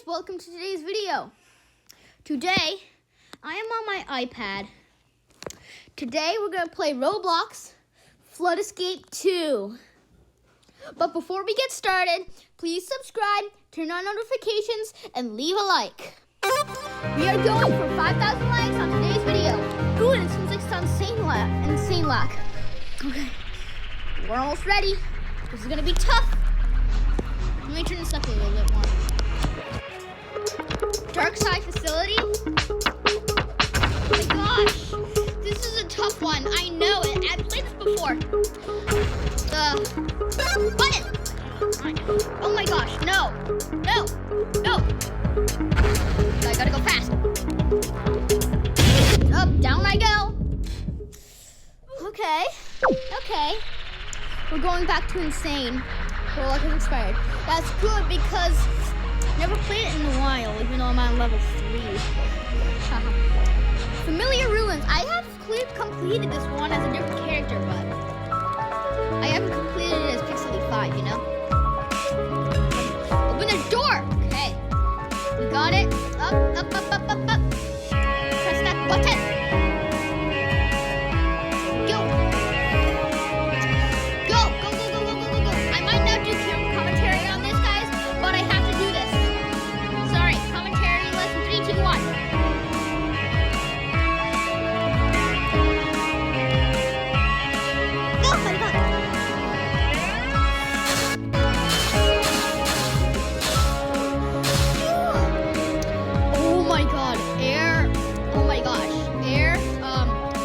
welcome to today's video. Today, I am on my iPad. Today, we're going to play Roblox Flood Escape 2. But before we get started, please subscribe, turn on notifications, and leave a like. We are going for 5,000 likes on today's video. Ooh, and it seems like it's on insane lock. Okay, we're almost ready. This is going to be tough. Let me turn this up a little bit more. Dark side facility. Oh my gosh, this is a tough one. I know it. I've played this before. Button. Oh my gosh, no. I gotta go fast. Up, down I go. Okay. We're going back to insane. Roblox has expired. That's good because I never played it in a while, even though I'm on level 3. Familiar Ruins. I have completed this one as a different character, but I haven't completed it as Pixely 5, you know? Open the door! Okay. We got it. Up. Press that button. Go. I might not do commentary on this, guys, but I have to do this. Sorry, commentary lesson 3, 2, 1. Go, buddy, go. Oh my god, air. Oh my gosh, air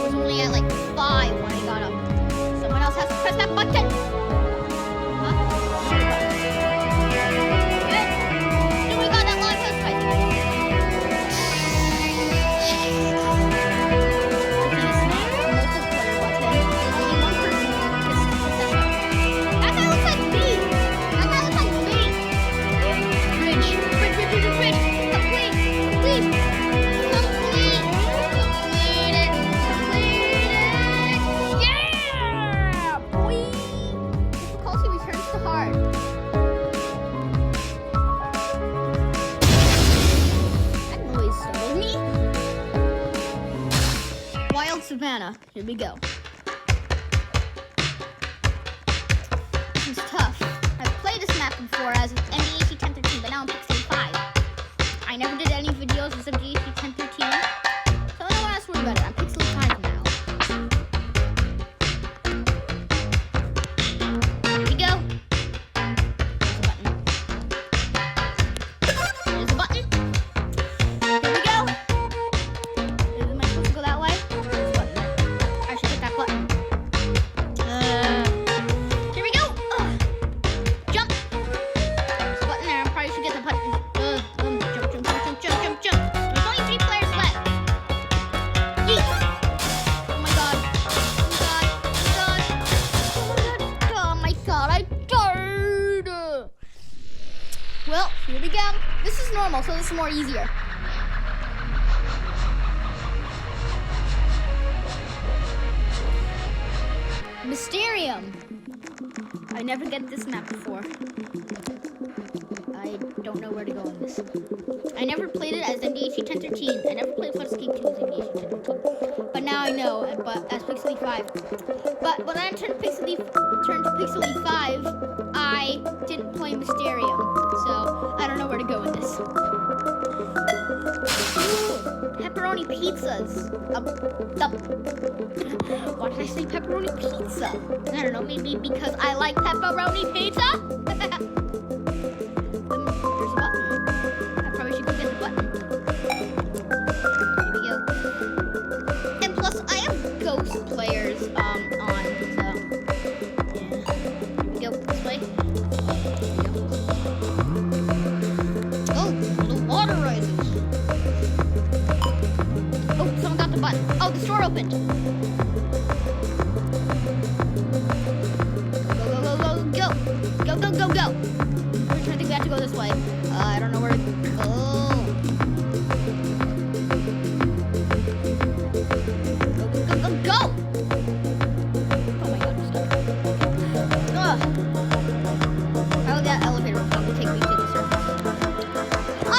was only at like 5 when I got up. Someone else has to press that button. Savannah. Here we go. This is tough. I've played this map before as MDHC 1013, but now I'm Pixely 5. I never did any videos with MDHC 1013, so I don't want to worry about it. I'm Pixely 5 now. Here we go. There's a button. Here we go. Am I supposed to go that way? Here we go. Jump. There's a button there. I probably should get the button. Jump. There's only 3 players left. Yeet. Oh my god. Oh my god. I died. Well, here we go. This is normal, so this is more easier. Mysterium. I never get this map before. I don't know where to go in this. I never played it as MDHC 1013. I never played Flood Escape 2 as MDHC 1013. But now I know, but as Pixely 5. But when I turned to Pixely 5, I didn't play Mysterium. So I don't know where to go in this. Pepperoni pizzas. Why did I say pepperoni pizza? I don't know, maybe because I like pepperoni pizza? There's a button. I probably should go get the button. Here we go. And plus, I have ghost players on, so yeah. Here we go, this way. Oh, the water rises. Oh, someone got the button. Oh, the store opened. Go. I think we have to go this way. I don't know where to go. Go! Oh my god, I'm stuck. Oh, that elevator will probably take me to the surface. I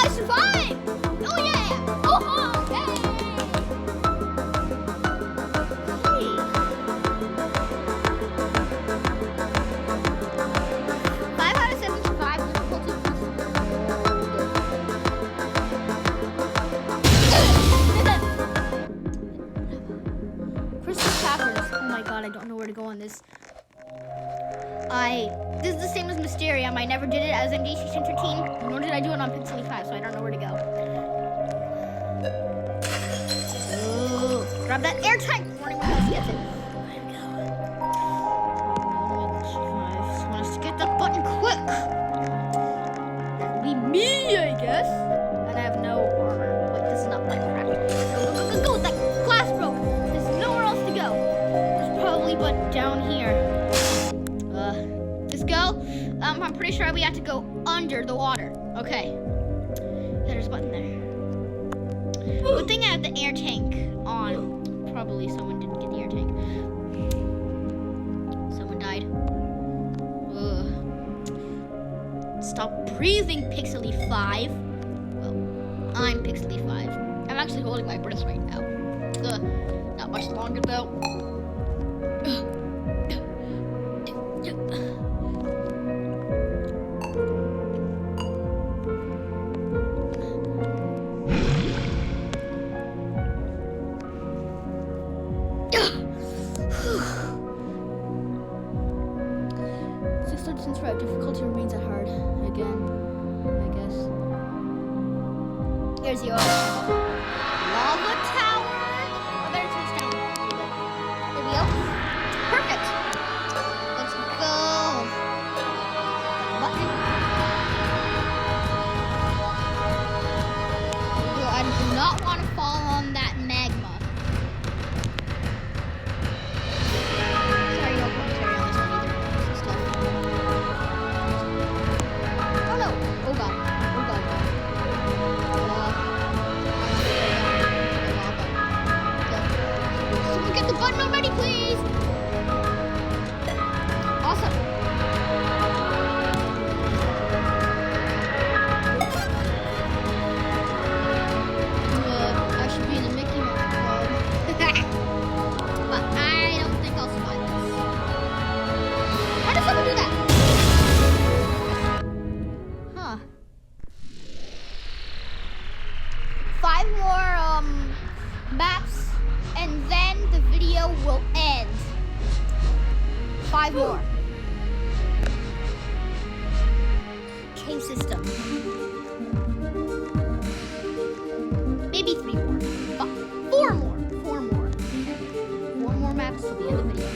Mysterium. I never did it as MD613, nor did I do it on Pixel 5, so I don't know where to go. Ooh, grab that air tank. Warning when else gets it. Where to go? Just want us to get that button quick. That'll be me, I guess. And I have no armor. Wait, this is not Minecraft. Go. That glass broke. There's nowhere else to go. There's probably but down here. Just go. I'm pretty sure we have to go under the water. Okay. There's a button there. Good thing I had the air tank on. Probably someone didn't get the air tank. Someone died. Ugh. Stop breathing, Pixely 5. Well, I'm Pixely 5. I'm actually holding my breath right now. Not much longer though. Difficulty remains at hard. Again, I guess. Here's your lava tower. I better touch down. There we go. Perfect. Let's go. Button. I do not want to fall on that magma. Sorry, no commentary on this one either. This is tough. Oh no! Oh god. Oh god. Someone get the button already, please! Awesome. I should be in the Mickey Mouse Club. But I don't think I'll survive this. How does someone do that? Huh. 5 more maps, and then the video will end. 5 more. Cave system. Maybe 3 more. 4 more. 4 more. Okay. 4 more maps till the end of the video.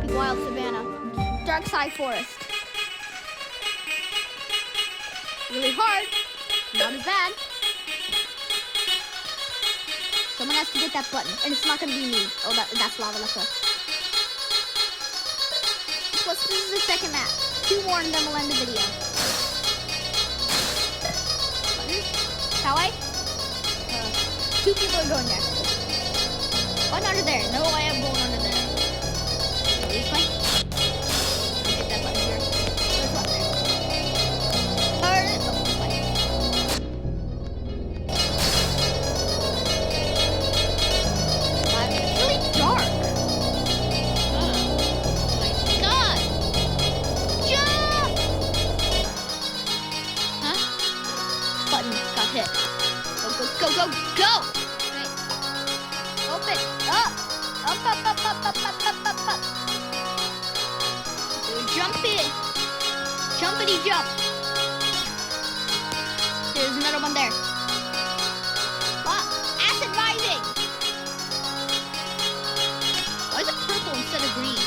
Wild Savannah. Dark Side Forest. Really hard. Not as bad. Someone has to get that button. And it's not going to be me. Oh, that's lava. Let's go. This is the second map. 2 more and then we'll end the video. Button. That way. 2 people are going there. One under there. No, I am going under there. This way. Get that button here. There's one there. Third. Oh, this way. It's really dark. Oh my god. Jump! Huh? Button. Go, go, go! Okay. Open. Up. Up, up, up, up, up, up, up, up, up. Jump in. Jumpity jump. There's another one there. Ah, acid rising. Why is it purple instead of green?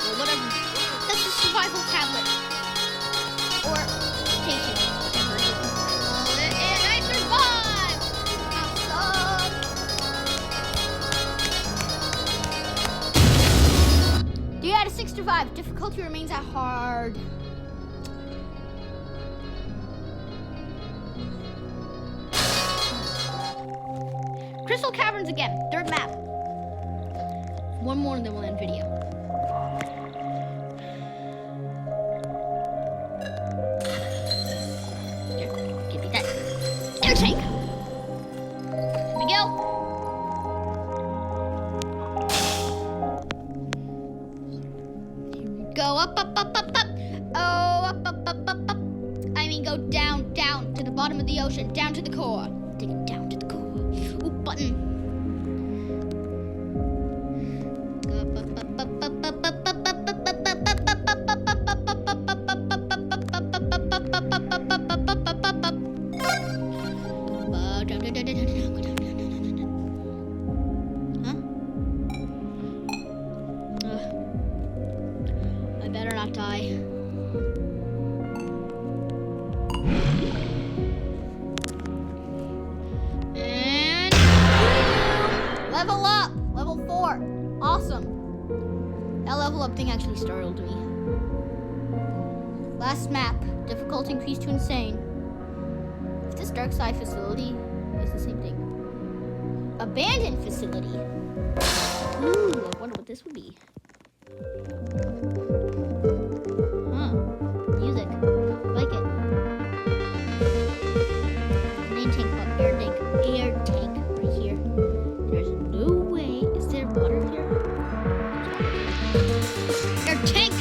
Well, whatever. That's a survival tablet. Or station. Whatever it is. And I survived! Awesome. 3 out of 6 survived. Difficulty remains at hard. Crystal Caverns again. 3rd map. One more and then we'll end video. Here, give me that. Air tank. Here we go. Here we go. Up, up, up, up, up. Oh, up, up, up, up, up. I mean, go down, down to the bottom of the ocean, down to the core. Dig it down to the core. Ooh, button. I better not die. And level up! Level 4. Awesome. That level up thing actually startled me. Last map. Difficulty increased to insane. If this dark side facility is the same thing. Abandoned facility. Ooh, I wonder what this would be. Huh. Music. Like it. Main tank, air tank. Air tank right here. There's no way. Is there water here? Air tank!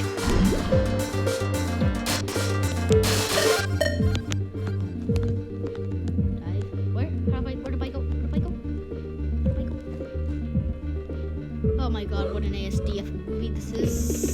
Where do I go? Oh my god, what an ASDF movie this is.